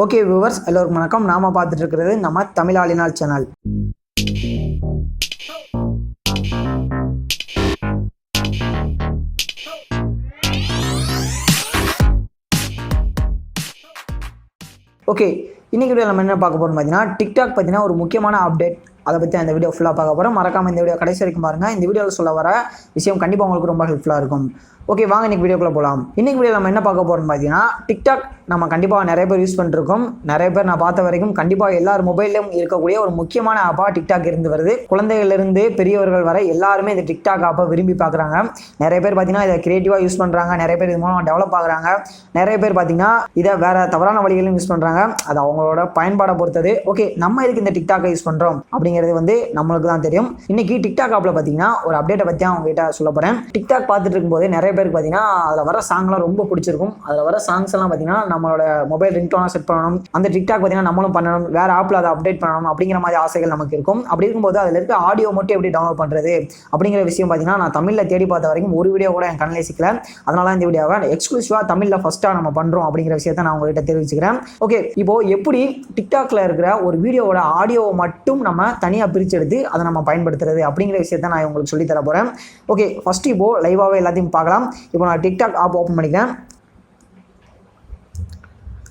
Okay viewers, எல்லோருக்கும் வணக்கம். நாம பார்த்துட்டு இருக்கிறது நம்ம தமிழாளினால் சேனல். ஓகே, இன்னைக்கு வீடியோ நம்ம என்ன பார்க்க போறோம் பார்த்தீங்கன்னா, டிக்டாக் பார்த்தீங்கன்னா ஒரு முக்கியமான அப்டேட். அதை பற்றி அந்த வீடியோ ஃபுல்லாக பார்க்க போகிறோம். மறக்காமல் இந்த வீடியோ கடைசி வரைக்கும் பாருங்கள். இந்த வீடியோவில் சொல்ல வர விஷயம் கண்டிப்பாக உங்களுக்கு ரொம்ப ஹெல்ப்ஃபுல்லாக இருக்கும். ஓகே, வாங்க இன்னைக்கு வீடியோக்குள்ளே போகலாம். இன்னைக்கு வீடியோ நம்ம என்ன பார்க்க போகிறோம் பார்த்தீங்கன்னா, டிக்டாக் நம்ம கண்டிப்பாக நிறைய பேர் யூஸ் பண்ணிருக்கோம். நிறைய பேர் நான் பார்த்த வரைக்கும் கண்டிப்பாக எல்லார் மொபைல்லையும் இருக்கக்கூடிய ஒரு முக்கியமான ஆப்பாக டிக்டாக் இருந்து வருது. குழந்தைகளிலிருந்து பெரியவர்கள் வரை எல்லாருமே இந்த டிக்டாக் ஆப்பை விரும்பி பார்க்குறாங்க. நிறைய பேர் பார்த்தீங்கன்னா இதை கிரியேட்டிவாக யூஸ் பண்ணுறாங்க. நிறைய பேர் இது மூலம் டெவலப் ஆகுறாங்க. நிறைய பேர் பார்த்தீங்கன்னா இதை வேறு தவறான வழிகளிலும் யூஸ் பண்ணுறாங்க. அது அவங்களோட பயன்பாடை பொறுத்தது. ஓகே, நம்ம எதுக்கு இந்த டிக்டாக்கை யூஸ் பண்ணுறோம் அப்படிங்கிறது வந்து நம்மளுக்கு தான் தெரியும். இன்னைக்கு டிக்டாக் ஆப்பில் பார்த்தீங்கன்னா ஒரு அப்டேட்டை பற்றி அவங்ககிட்ட சொல்ல போகிறேன். டிக்டாக் பார்த்துட்டு இருக்கும்போது நிறைய பேருக்கு பார்த்தீங்கன்னா அதில் வர சாங்லாம் ரொம்ப பிடிச்சிருக்கும். அதில் வர சாங்ஸ் எல்லாம் பார்த்தீங்கன்னா நம்மளோட மொபைல் ரிங்டோனாக செட் பண்ணணும், அந்த டிக்டாக் பார்த்தீங்கன்னா நம்மளும் பண்ணணும், வேறு ஆப்பில் அதை அப்டேட் பண்ணணும் அப்படிங்கிற மாதிரி ஆசைகள் நமக்கு இருக்கும். அப்படி இருக்கும்போது அதில் இருக்க ஆடியோ மட்டும் எப்படி டவுன்லோட் பண்ணுறது அப்படிங்கிற விஷயம் பார்த்தீங்கன்னா நான் தமிழில் தேடி பார்த்த வரைக்கும் ஒரு வீடியோ கூட என் கண்ணில் சிக்கல. அதனால இந்த வீடியோவை எக்ஸ்க்ளூசிவாக தமிழில் ஃபஸ்ட்டாக நம்ம பண்ணுறோம் அப்படிங்கிற விஷயத்தை நான் உங்ககிட்ட தெரிவிச்சுக்கிறேன். ஓகே, இப்போ எப்படி டிக்டாக்ல இருக்கிற ஒரு வீடியோவோட ஆடியோவை மட்டும் நம்ம தனியாக பிரித்து எடுத்து அதை நம்ம பயன்படுத்துறது அப்படிங்கிற விஷயத்தை நான் உங்களுக்கு சொல்லி தர போகிறேன். ஓகே, ஃபஸ்ட்டு இப்போ லைவாகவே எல்லாத்தையும் பார்க்கலாம். இப்போ நான் டிக்டாக் ஆப் ஓப்பன் பண்ணிக்கிறேன்.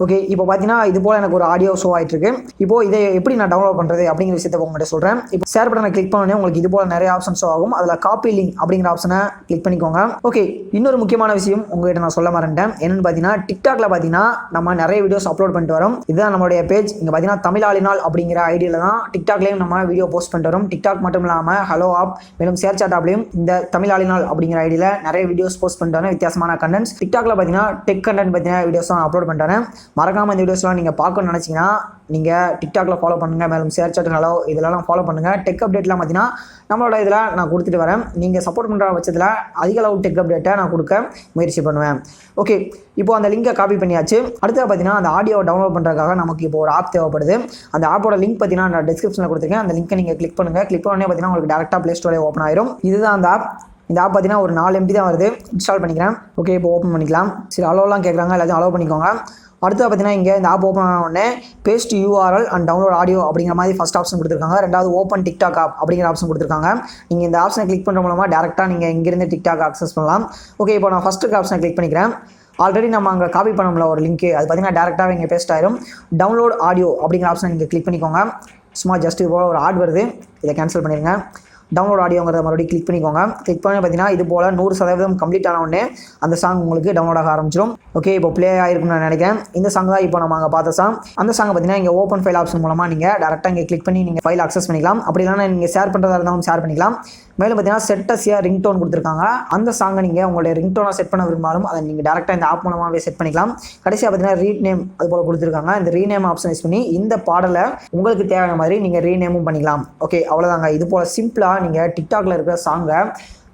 ஓகே, இப்போ பார்த்தீங்கன்னா இது போல் எனக்கு ஒரு ஆடியோ ஷோ ஆகிட்டு இருக்கு. இப்போ இதை எப்படி நான் டவுன்லோட் பண்ணுறது அப்படிங்கிற விஷயத்தை உங்கள்கிட்ட சொல்கிறேன். இப்போ ஷேர் பட்டனை கிளிக் பண்ணோன்னே உங்களுக்கு இது போல் நிறைய ஆப்ஷன் ஷோ ஆகும். அதில் காப்பி லிங்க் அப்படிங்கிற ஆப்ஷனை கிளிக் பண்ணிக்கோங்க. ஓகே, இன்னொரு முக்கியமான விஷயம் உங்கள்கிட்ட நான் சொல்ல மறந்துட்டேன். என்னென்னு பார்த்தீங்கன்னா, டிக்டாக்ல பார்த்தீங்கன்னா நம்ம நிறைய வீடியோஸ் அப்லோட் பண்ணிட்டு வரோம். இதுதான் நம்மளுடைய பேஜ். இங்கே பார்த்தீங்கன்னா தமிழாளினால் அப்படிங்கிற ஐடியில் தான் டிக்டாக்லேயும் நம்ம வீடியோ போஸ்ட் பண்ணிட்டு வரோம். டிக்டாக் மட்டும் இல்லாமல் ஹலோ ஆப் மேலும் ஷேர் சாட் ஆப்லையும் இந்த தமிழாளினால் அப்படிங்கிற ஐடியில் நிறைய வீடியோஸ் போஸ்ட் பண்ணிட்டு வரேன். வித்தியாசமான கண்டென்ட்ஸ். டிக்டாக்ல பார்த்தீங்கன்னா டெக் கண்டென்ட் பார்த்தீங்கன்னா வீடியோஸ் தான் அப்லோட் பண்ணிட்டேன். மறக்காமல் இந்த வீடியோஸ்லாம் நீங்கள் பார்க்கணும்னு நினச்சிங்கன்னா நீங்கள் டிக்டாக்ல ஃபாலோ பண்ணுங்கள். மேலும் ஷேர் சாட் ஹலோ இதெல்லாம் ஃபாலோ பண்ணுங்கள். டெக் அப்டேட்லாம் பார்த்தீங்கன்னா நம்மளோட இதில் நான் கொடுத்துட்டு வரேன். நீங்கள் சப்போர்ட் பண்ணுற பட்சத்தில் அதிக அளவு டெக் அப்டேட்டை நான் கொடுக்க முயற்சி பண்ணுவேன். ஓகே, இப்போ அந்த லிங்கை காப்பி பண்ணியாச்சு. அடுத்தது பார்த்தீங்கன்னா அந்த ஆடியோ டவுன்லோட் பண்ணுறதுக்காக நமக்கு இப்போ ஒரு ஆப் தேவைப்படுது. அந்த ஆப்போட லிங்க் பார்த்தீங்கன்னா நான் டிஸ்கிரிப்ஷனில் கொடுத்துருக்கேன். அந்த லிங்கை நீங்கள் கிளிக் பண்ணுங்கள். கிளிக் பண்ணோடனே பார்த்தீங்கன்னா உங்களுக்கு டேரெக்டாக ப்ளே ஸ்டோரே ஓப்பன் ஆயிரும். இதுதான் அந்த ஆப். இந்த ஆப் பார்த்தீங்கன்னா ஒரு 4 MB தான் வருது. இன்ஸ்டால் பண்ணிக்கிறேன். ஓகே, இப்போ ஓப்பன் பண்ணிக்கலாம். சரி, அலோலாம் கேட்குறாங்க, எல்லாத்தையும் அலோவ் பண்ணிக்கோங்க. அடுத்து பார்த்தீங்கன்னா இங்கே இந்த ஆப் ஓப்பன் ஆன உடனே paste URL and download audio அப்படிங்கிற மாதிரி ஃபஸ்ட் ஆப்ஷன் கொடுத்துருக்காங்க. ரெண்டாவது ஓப்பன் டிக்டாக் ஆப் அப்படிங்கிற ஆப்ஷன் கொடுத்துருக்காங்க. நீங்கள் இந்த ஆப்ஷனை கிளிக் பண்ணுற மூலமாக டேரெக்டாக நீங்கள் இங்கிருந்து டிக்டாக் ஆக்சஸ் பண்ணலாம். ஓகே, இப்போ நான் ஃபஸ்ட்டு ஆப்ஷனை கிளிக் பண்ணிக்கிறேன். ஆல்ரெடி நம்ம அங்கே காப்பி பண்ணோம்ல ஒரு லிங்க்கு, அது பார்த்தீங்கன்னா டேரெக்டாக இங்கே பேஸ்ட் ஆயிரும். டவுன்லோட் ஆடியோ அப்படிங்கிற ஆப்ஷனை நீங்கள் கிளிக் பண்ணிக்கோங்க. சும்மா ஜஸ்ட் இது போல் ஒரு ஆட் வருது, இதை கேன்சல் பண்ணிடுங்க. டவுன்லோட் ஆடியோங்கிறத மறுபடியும் கிளிக் பண்ணிக்கோங்க. கிளிக் பண்ணி பார்த்தீங்கன்னா இது போல் 100% கம்ப்ளீட் ஆன உடனே அந்த சாங் உங்களுக்கு டவுன்லோட் ஆக ஆரம்பிச்சிடும். ஓகே, இப்போ ப்ளே ஆகிருக்குன்னு நான் நினைக்கிறேன். இந்த சாங் தான் இப்போ நம்ம அங்கே பார்த்த சாங். அந்த சாங் பார்த்தீங்கன்னா இங்கே ஓப்பன் ஃபைல் ஆப்ஷன் மூலமாக நீங்கள் டேரெக்டாக இங்கே கிளிக் பண்ணி நீங்கள் ஃபைல் அக்சஸ் பண்ணிக்கலாம். அப்படி இல்லைனா நீங்கள் ஷேர் பண்ணுறதா இருந்தாலும் ஷேர் பண்ணிக்கலாம். மேலும் பார்த்தீங்கன்னா செட்டஸியா ரிங்டோன் கொடுத்துருக்காங்க. அந்த சாங்கை நீங்கள் உங்களுடைய ரிங்டோனாக செட் பண்ண விரும்பாலும் அதை நீங்கள் டேரெக்டாக இந்த ஆப் மூலமாகவே செட் பண்ணிக்கலாம். கடைசியாக பார்த்தீங்கன்னா ரீநேம் அது போல் கொடுத்துருக்காங்க. இந்த ரீநேம் ஆப்ஷன் யூஸ் பண்ணி இந்த பாடலை உங்களுக்கு தேவையான மாதிரி நீங்கள் ரீநேமும் பண்ணிக்கலாம். ஓகே, அவ்வளோதாங்க. இது போல் சிம்பிளாக நீங்கள் டிக்டாக்ல இருக்கிற சாங்கை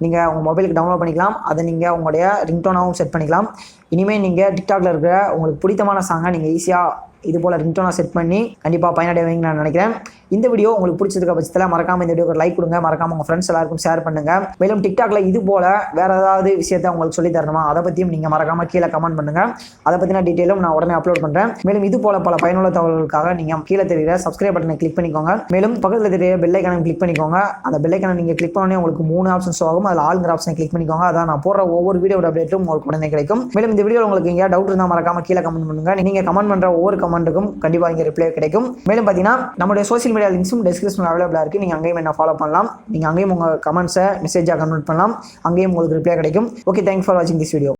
நீங்கள் உங்கள் மொபைலுக்கு டவுன்லோட் பண்ணிக்கலாம். அதை நீங்கள் உங்களுடைய ரிங்டோனாகவும் செட் பண்ணிக்கலாம். இனிமேல் நீங்கள் டிக்டாக்ல இருக்கிற உங்களுக்கு பிடித்தமான சாங்கை நீங்கள் ஈஸியாக இது போல் ரிங்டோனாக செட் பண்ணி கண்டிப்பாக பயனடைவீங்க நான் நினைக்கிறேன். இந்த வீடியோ உங்களுக்கு பிடிச்சிருக்க பட்சத்தில் மறக்காமல் இந்த வீடியோக்கு லைக் கொடுங்க. மறக்காமல் உங்கள் ஃப்ரெண்ட்ஸ் எல்லாருக்கும் ஷேர் பண்ணுங்கள். மேலும் டிக்டாக்ல இது போல் வேறு ஏதாவது விஷயத்தை உங்களுக்கு சொல்லி தரணுமா அதை பற்றியும் நீங்கள் மறக்காமல் கீழே கமெண்ட் பண்ணுங்கள். அதை பற்றின டீட்டெயிலும் நான் உடனே அப்லோட் பண்ணுறேன். மேலும் இது போல் பல பயனுள்ள தகவல்களுக்காக நீங்கள் கீழே தெரிகிற சப்ஸ்கிரைப் பட்டனை கிளிக் பண்ணிக்கோங்க. மேலும் பக்கத்தில் தெரிகிற பெல் ஐக்கானை கிளிக் பண்ணிக்கோங்க. அந்த பெல் ஐக்கானை நீங்கள் கிளிக் பண்ணோடனே உங்களுக்கு 3 ஆப்ஷன்ஸ் ஆகும். அதில் ஆளுங்கிற ஆப்ஷனை கிளிக் பண்ணிக்கோங்க. அதான் நான் போடுற ஒவ்வொரு வீடியோட அப்டேட்டும் உங்களுக்கு உடனே கிடைக்கும். மேலும் இந்த வீடியோ உங்களுக்கு எங்கேயா டவுட் இருந்தால் மறக்காமல் கீழே கமெண்ட் பண்ணுங்கள். நீங்கள் கமெண்ட் பண்ணுற ஒவ்வொரு கமெண்ட்டுக்கும் கண்டிப்பாக இங்கே ரிப்ளை கிடைக்கும். மேலும் பார்த்தீங்கன்னா நம்மளுடைய சோசியல் மீடியா லிங்க்ஸும் டிஸ்கிரிப்ஷன் அவைலபிளாக இருக்குது. நீங்கள் அங்கேயும் என்ன ஃபாலோ பண்ணலாம். நீங்கள் அங்கேயும் உங்கள் கமெண்ட்ஸை மெசேஜாக கன்வெர்ட் பண்ணலாம். அங்கேயும் உங்களுக்கு ரிப்ளை கிடைக்கும். ஓகே, தேங்க்ஸ் ஃபார் வாட்சிங் திஸ் வீடியோ.